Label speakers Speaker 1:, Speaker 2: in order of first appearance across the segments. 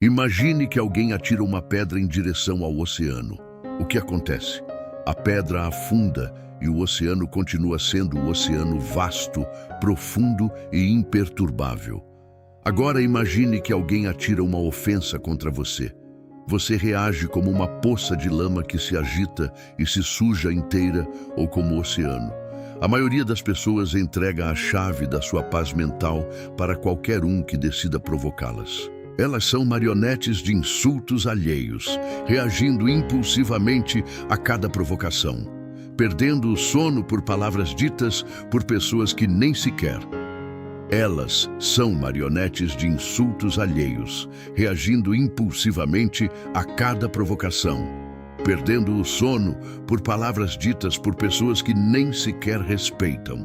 Speaker 1: Imagine que alguém atira uma pedra em direção ao oceano. O que acontece? A pedra afunda e o oceano continua sendo um oceano vasto, profundo e imperturbável. Agora imagine que alguém atira uma ofensa contra você. Você reage como uma poça de lama que se agita e se suja inteira, ou como o oceano. A maioria das pessoas entrega a chave da sua paz mental para qualquer um que decida provocá-las. Elas são marionetes de insultos alheios, reagindo impulsivamente a cada provocação, perdendo o sono por palavras ditas por pessoas que nem sequer. Elas são marionetes de insultos alheios, reagindo impulsivamente a cada provocação, perdendo o sono por palavras ditas por pessoas que nem sequer respeitam.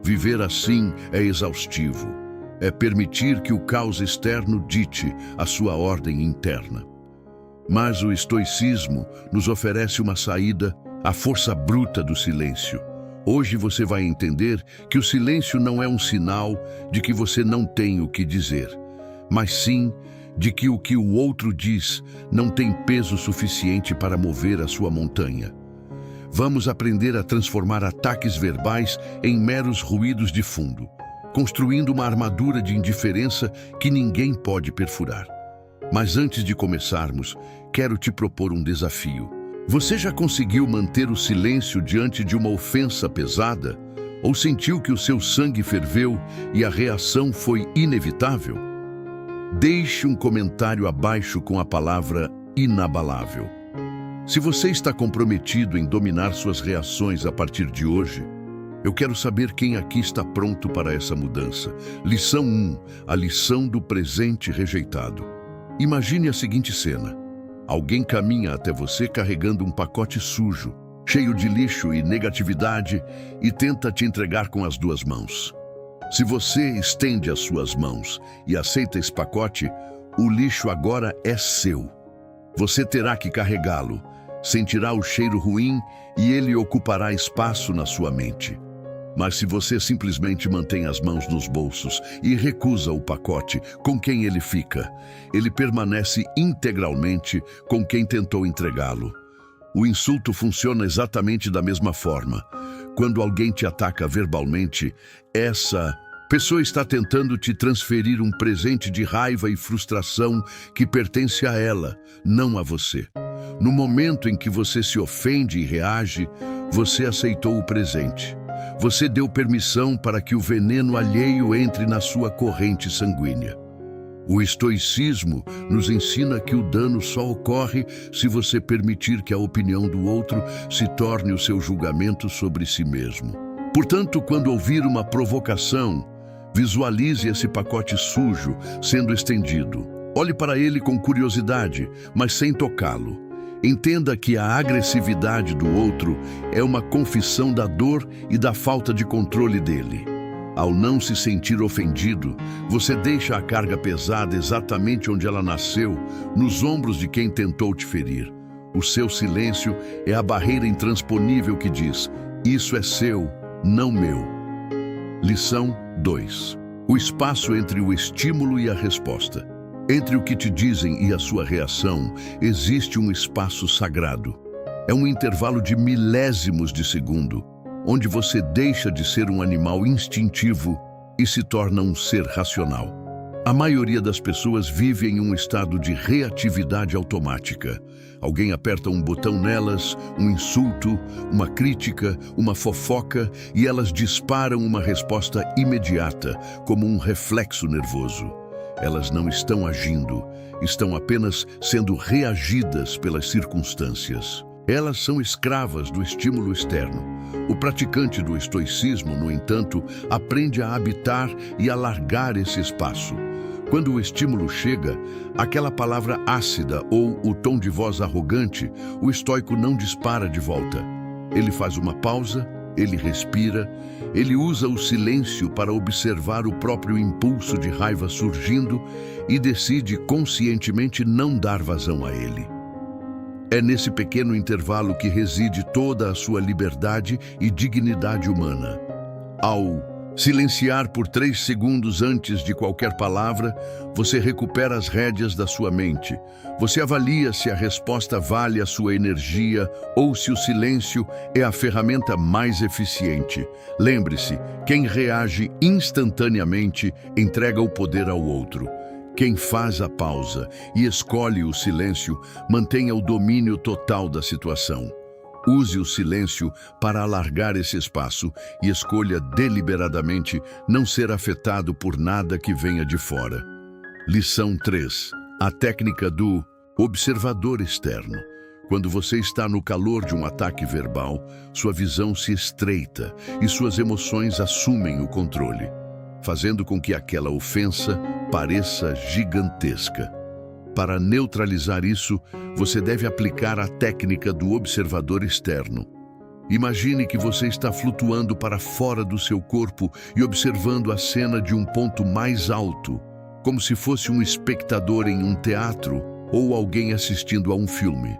Speaker 1: Viver assim é exaustivo. É permitir que o caos externo dite a sua ordem interna. Mas o estoicismo nos oferece uma saída à força bruta do silêncio. Hoje você vai entender que o silêncio não é um sinal de que você não tem o que dizer, mas sim de que o outro diz não tem peso suficiente para mover a sua montanha. Vamos aprender a transformar ataques verbais em meros ruídos de fundo, construindo uma armadura de indiferença que ninguém pode perfurar. Mas antes de começarmos, quero te propor um desafio. Você já conseguiu manter o silêncio diante de uma ofensa pesada? Ou sentiu que o seu sangue ferveu e a reação foi inevitável? Deixe um comentário abaixo com a palavra inabalável. Se você está comprometido em dominar suas reações a partir de hoje, eu quero saber quem aqui está pronto para essa mudança. Lição 1. A lição do presente rejeitado. Imagine a seguinte cena. Alguém caminha até você carregando um pacote sujo, cheio de lixo e negatividade, e tenta te entregar com as duas mãos. Se você estende as suas mãos e aceita esse pacote, o lixo agora é seu. Você terá que carregá-lo, sentirá o cheiro ruim e ele ocupará espaço na sua mente. Mas se você simplesmente mantém as mãos nos bolsos e recusa o pacote, com quem ele fica? Ele permanece integralmente com quem tentou entregá-lo. O insulto funciona exatamente da mesma forma. Quando alguém te ataca verbalmente, essa pessoa está tentando te transferir um presente de raiva e frustração que pertence a ela, não a você. No momento em que você se ofende e reage, você aceitou o presente. Você deu permissão para que o veneno alheio entre na sua corrente sanguínea. O estoicismo nos ensina que o dano só ocorre se você permitir que a opinião do outro se torne o seu julgamento sobre si mesmo. Portanto, quando ouvir uma provocação, visualize esse pacote sujo sendo estendido. Olhe para ele com curiosidade, mas sem tocá-lo. Entenda que a agressividade do outro é uma confissão da dor e da falta de controle dele. Ao não se sentir ofendido, você deixa a carga pesada exatamente onde ela nasceu, nos ombros de quem tentou te ferir. O seu silêncio é a barreira intransponível que diz: isso é seu, não meu. Lição 2. O espaço entre o estímulo e a resposta. Entre o que te dizem e a sua reação, existe um espaço sagrado. É um intervalo de milésimos de segundo, onde você deixa de ser um animal instintivo e se torna um ser racional. A maioria das pessoas vive em um estado de reatividade automática. Alguém aperta um botão nelas, um insulto, uma crítica, uma fofoca, e elas disparam uma resposta imediata, como um reflexo nervoso. Elas não estão agindo, estão apenas sendo reagidas pelas circunstâncias. Elas são escravas do estímulo externo. O praticante do estoicismo, no entanto, aprende a habitar e a largar esse espaço. Quando o estímulo chega, aquela palavra ácida ou o tom de voz arrogante, o estoico não dispara de volta. Ele faz uma pausa, ele respira, ele usa o silêncio para observar o próprio impulso de raiva surgindo e decide conscientemente não dar vazão a ele. É nesse pequeno intervalo que reside toda a sua liberdade e dignidade humana. Ao Silenciar por 3 segundos antes de qualquer palavra, você recupera as rédeas da sua mente. Você avalia se a resposta vale a sua energia ou se o silêncio é a ferramenta mais eficiente. Lembre-se, quem reage instantaneamente entrega o poder ao outro. Quem faz a pausa e escolhe o silêncio mantenha o domínio total da situação. Use o silêncio para alargar esse espaço e escolha deliberadamente não ser afetado por nada que venha de fora. Lição 3. A técnica do observador externo. Quando você está no calor de um ataque verbal, sua visão se estreita e suas emoções assumem o controle, fazendo com que aquela ofensa pareça gigantesca. Para neutralizar isso, você deve aplicar a técnica do observador externo. Imagine que você está flutuando para fora do seu corpo e observando a cena de um ponto mais alto, como se fosse um espectador em um teatro ou alguém assistindo a um filme.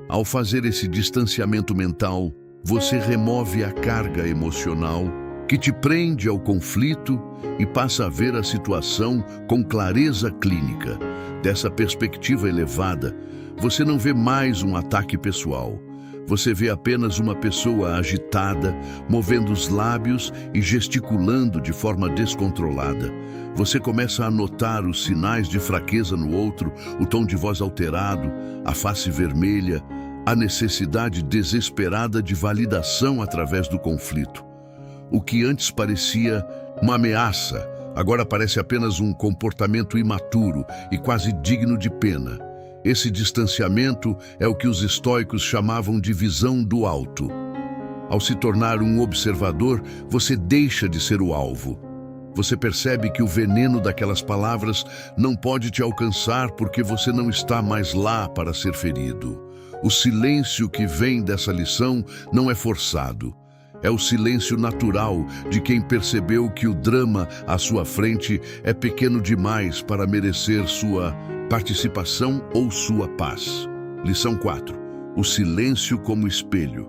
Speaker 1: Ao fazer esse distanciamento mental, você remove a carga emocional que te prende ao conflito e passa a ver a situação com clareza clínica. Dessa perspectiva elevada, você não vê mais um ataque pessoal. Você vê apenas uma pessoa agitada, movendo os lábios e gesticulando de forma descontrolada. Você começa a notar os sinais de fraqueza no outro, o tom de voz alterado, a face vermelha, a necessidade desesperada de validação através do conflito. O que antes parecia uma ameaça, agora parece apenas um comportamento imaturo e quase digno de pena. Esse distanciamento é o que os estoicos chamavam de visão do alto. Ao se tornar um observador, você deixa de ser o alvo. Você percebe que o veneno daquelas palavras não pode te alcançar porque você não está mais lá para ser ferido. O silêncio que vem dessa lição não é forçado. É o silêncio natural de quem percebeu que o drama à sua frente é pequeno demais para merecer sua participação ou sua paz. Lição 4. O silêncio como espelho.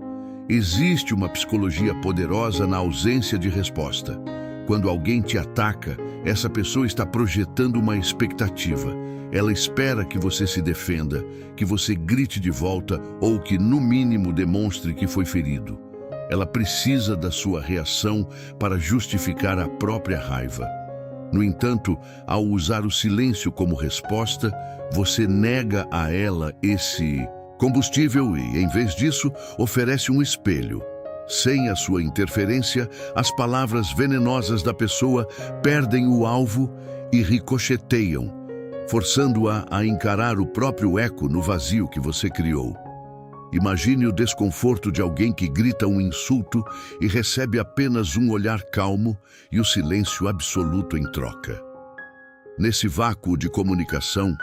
Speaker 1: Existe uma psicologia poderosa na ausência de resposta. Quando alguém te ataca, essa pessoa está projetando uma expectativa. Ela espera que você se defenda, que você grite de volta ou que, no mínimo, demonstre que foi ferido. Ela precisa da sua reação para justificar a própria raiva. No entanto, ao usar o silêncio como resposta, você nega a ela esse combustível e, em vez disso, oferece um espelho. Sem a sua interferência, as palavras venenosas da pessoa perdem o alvo e ricocheteiam, forçando-a a encarar o próprio eco no vazio que você criou. Imagine o desconforto de alguém que grita um insulto e recebe apenas um olhar calmo e o silêncio absoluto em troca. Nesse vácuo de comunicação,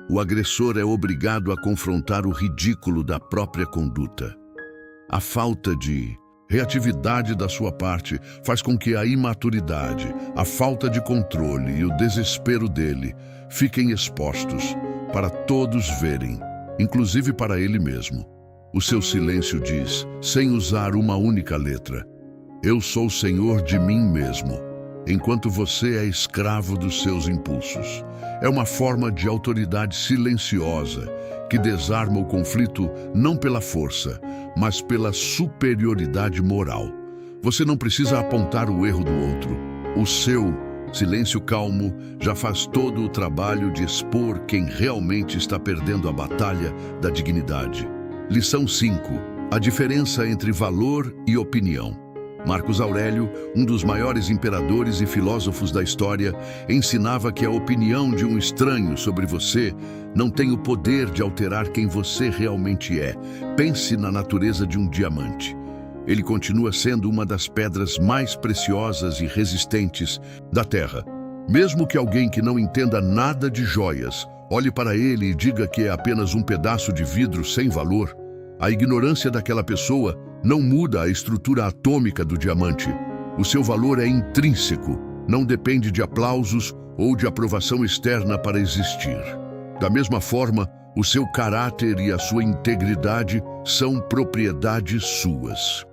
Speaker 1: o agressor é obrigado a confrontar o ridículo da própria conduta. A falta de reatividade da sua parte faz com que a imaturidade, a falta de controle e o desespero dele fiquem expostos para todos verem, inclusive para ele mesmo. O seu silêncio diz, sem usar uma única letra: eu sou senhor de mim mesmo, enquanto você é escravo dos seus impulsos. É uma forma de autoridade silenciosa que desarma o conflito não pela força, mas pela superioridade moral. Você não precisa apontar o erro do outro. O seu silêncio calmo já faz todo o trabalho de expor quem realmente está perdendo a batalha da dignidade. Lição 5. A diferença entre valor e opinião. Marcos Aurélio, um dos maiores imperadores e filósofos da história, ensinava que a opinião de um estranho sobre você não tem o poder de alterar quem você realmente é. Pense na natureza de um diamante. Ele continua sendo uma das pedras mais preciosas e resistentes da Terra. Mesmo que alguém que não entenda nada de joias olhe para ele e diga que é apenas um pedaço de vidro sem valor, a ignorância daquela pessoa não muda a estrutura atômica do diamante. O seu valor é intrínseco, não depende de aplausos ou de aprovação externa para existir. Da mesma forma, o seu caráter e a sua integridade são propriedades suas.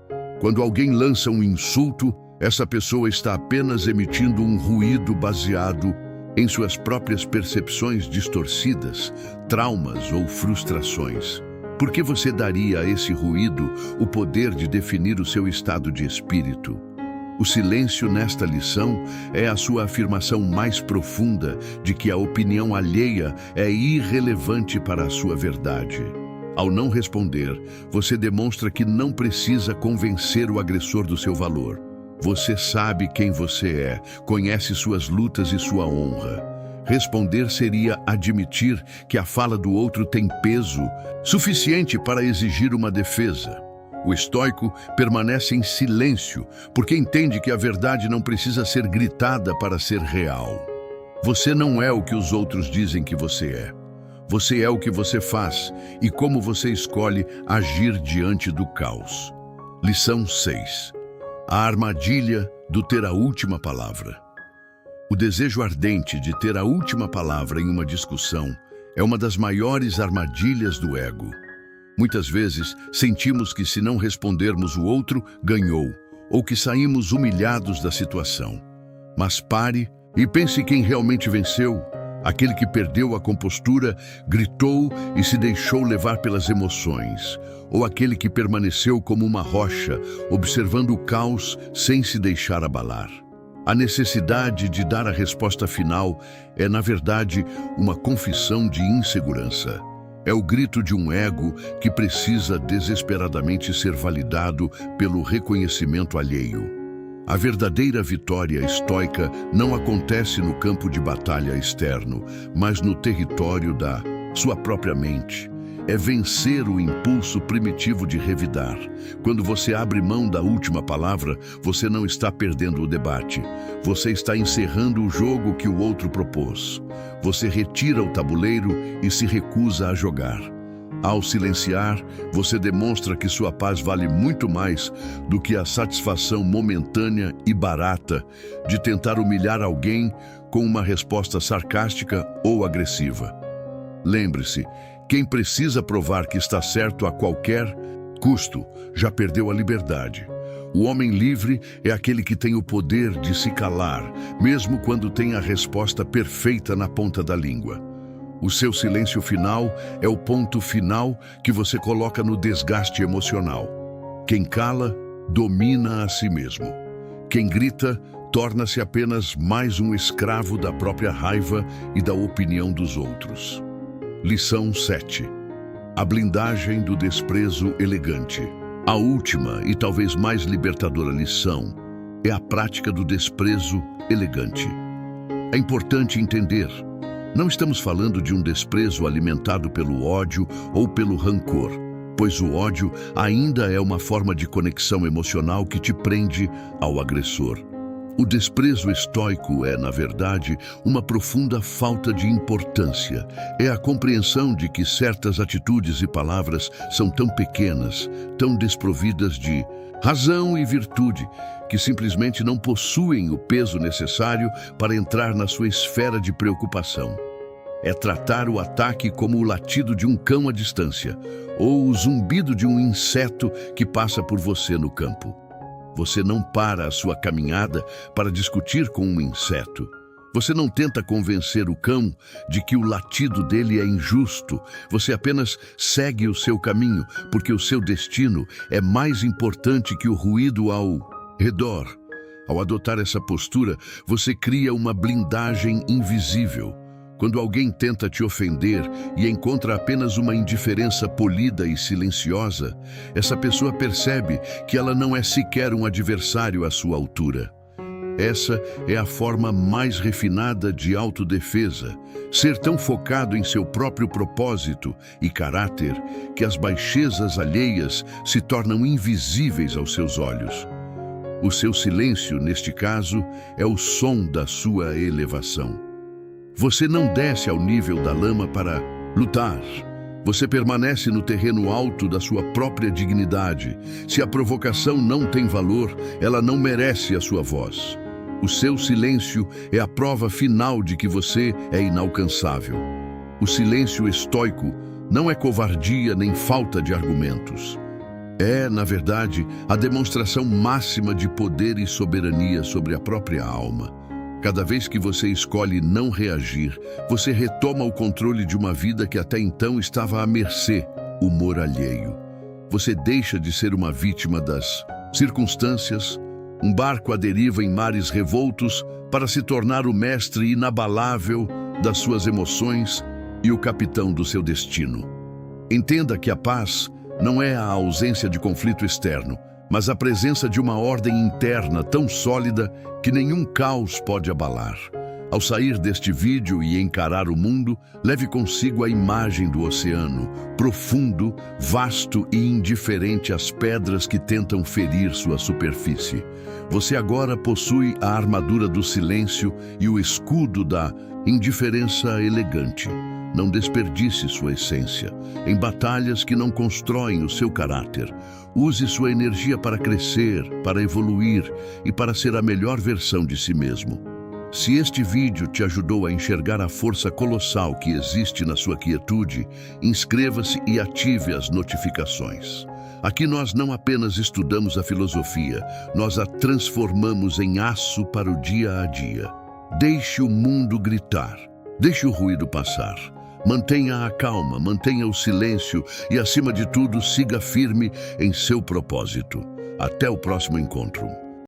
Speaker 1: Quando alguém lança um insulto, Essa pessoa está apenas emitindo um ruído baseado em suas próprias percepções distorcidas, traumas ou frustrações. Por que você daria a esse ruído o poder de definir o seu estado de espírito? O silêncio nesta lição é a sua afirmação mais profunda de que a opinião alheia é irrelevante para a sua verdade. Ao não responder, você demonstra que não precisa convencer o agressor do seu valor. Você sabe quem você é, conhece suas lutas e sua honra. Responder seria admitir que a fala do outro tem peso suficiente para exigir uma defesa. O estoico permanece em silêncio, porque entende que a verdade não precisa ser gritada para ser real. Você não é o que os outros dizem que você é. Você é o que você faz e como você escolhe agir diante do caos. Lição 6. A armadilha do ter a última palavra. O desejo ardente de ter a última palavra em uma discussão é uma das maiores armadilhas do ego. Muitas vezes, sentimos que se não respondermos o outro, ganhou, ou que saímos humilhados da situação. Mas pare e pense quem realmente venceu. Aquele que perdeu a compostura, gritou e se deixou levar pelas emoções, ou aquele que permaneceu como uma rocha, observando o caos sem se deixar abalar. A necessidade de dar a resposta final é, na verdade, uma confissão de insegurança. É o grito de um ego que precisa desesperadamente ser validado pelo reconhecimento alheio. A verdadeira vitória estoica não acontece no campo de batalha externo, mas no território da sua própria mente. É vencer o impulso primitivo de revidar. Quando você abre mão da última palavra, você não está perdendo o debate. Você está encerrando o jogo que o outro propôs. Você retira o tabuleiro e se recusa a jogar. Ao silenciar, você demonstra que sua paz vale muito mais do que a satisfação momentânea e barata de tentar humilhar alguém com uma resposta sarcástica ou agressiva. Lembre-se, quem precisa provar que está certo a qualquer custo já perdeu a liberdade. O homem livre é aquele que tem o poder de se calar, mesmo quando tem a resposta perfeita na ponta da língua. O seu silêncio final é o ponto final que você coloca no desgaste emocional. Quem cala, domina a si mesmo. Quem grita, torna-se apenas mais um escravo da própria raiva e da opinião dos outros. Lição 7. A blindagem do desprezo elegante. A última e talvez mais libertadora lição é a prática do desprezo elegante. É importante entender, não estamos falando de um desprezo alimentado pelo ódio ou pelo rancor, pois o ódio ainda é uma forma de conexão emocional que te prende ao agressor. O desprezo estoico é, na verdade, uma profunda falta de importância. É a compreensão de que certas atitudes e palavras são tão pequenas, tão desprovidas de razão e virtude, que simplesmente não possuem o peso necessário para entrar na sua esfera de preocupação. É tratar o ataque como o latido de um cão à distância, ou o zumbido de um inseto que passa por você no campo. Você não para a sua caminhada para discutir com um inseto. Você não tenta convencer o cão de que o latido dele é injusto. Você apenas segue o seu caminho, porque o seu destino é mais importante que o ruído ao redor. Ao adotar essa postura, você cria uma blindagem invisível. Quando alguém tenta te ofender e encontra apenas uma indiferença polida e silenciosa, essa pessoa percebe que ela não é sequer um adversário à sua altura. Essa é a forma mais refinada de autodefesa, ser tão focado em seu próprio propósito e caráter que as baixezas alheias se tornam invisíveis aos seus olhos. O seu silêncio, neste caso, é o som da sua elevação. Você não desce ao nível da lama para lutar. Você permanece no terreno alto da sua própria dignidade. Se a provocação não tem valor, ela não merece a sua voz. O seu silêncio é a prova final de que você é inalcançável. O silêncio estoico não é covardia nem falta de argumentos. É, na verdade, a demonstração máxima de poder e soberania sobre a própria alma. Cada vez que você escolhe não reagir, você retoma o controle de uma vida que até então estava à mercê, humor alheio. Você deixa de ser uma vítima das circunstâncias, um barco à deriva em mares revoltos, para se tornar o mestre inabalável das suas emoções e o capitão do seu destino. Entenda que a paz não é a ausência de conflito externo, mas a presença de uma ordem interna tão sólida que nenhum caos pode abalar. Ao sair deste vídeo e encarar o mundo, leve consigo a imagem do oceano, profundo, vasto e indiferente às pedras que tentam ferir sua superfície. Você agora possui a armadura do silêncio e o escudo da indiferença elegante. Não desperdice sua essência em batalhas que não constroem o seu caráter. Use sua energia para crescer, para evoluir e para ser a melhor versão de si mesmo. Se este vídeo te ajudou a enxergar a força colossal que existe na sua quietude, inscreva-se e ative as notificações. Aqui nós não apenas estudamos a filosofia, nós a transformamos em aço para o dia a dia. Deixe o mundo gritar, deixe o ruído passar. Mantenha a calma, mantenha o silêncio e, acima de tudo, siga firme em seu propósito. Até o próximo encontro.